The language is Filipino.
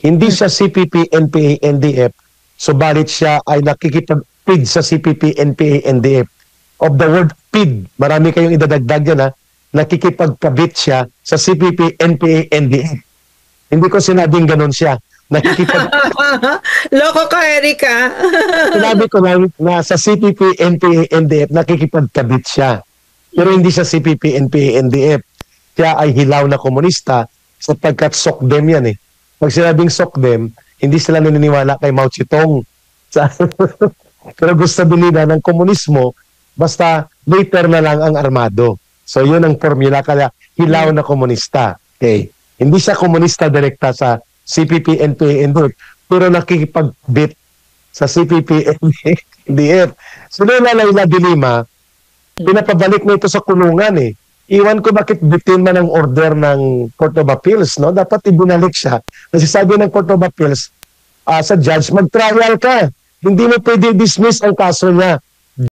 Hindi siya CPP, NPA, NDF, subalit siya ay nakikipag-PID sa CPP, NPA, NDF. Of the word PID, marami kayong idadagdag yan, ha? Nakikipagkabit siya sa CPP, NPA, NDF. Hindi ko sinabing ganun siya. Loko ka, Erika. Sinabi ko lang na sa CPP, NPA, NDF, nakikipagkabit siya. Pero hindi siya CPP, NPA, NDF. Siya ay hilaw na komunista sapagkat SOCDEM yan eh. Pag sinabing SOCDEM, hindi sila naniniwala kay Mao Zedong. Pero gusto din nila ng komunismo, basta later na lang ang armado. So yun ang formula, kaya hilaw na komunista. Okay. Hindi siya komunista direkta sa CPP, NPA, NDF, pero nakikipagbit sa CPP, NDF. So Laila de Lima, pinapabalik na ito sa kulungan eh. Iwan ko bakit bitin man ang order ng Court of Appeals, no? Dapat ibinalik siya. Kasi sabi ng Court of Appeals, sa judge, mag-trial ka. Hindi mo pwede dismiss ang kaso niya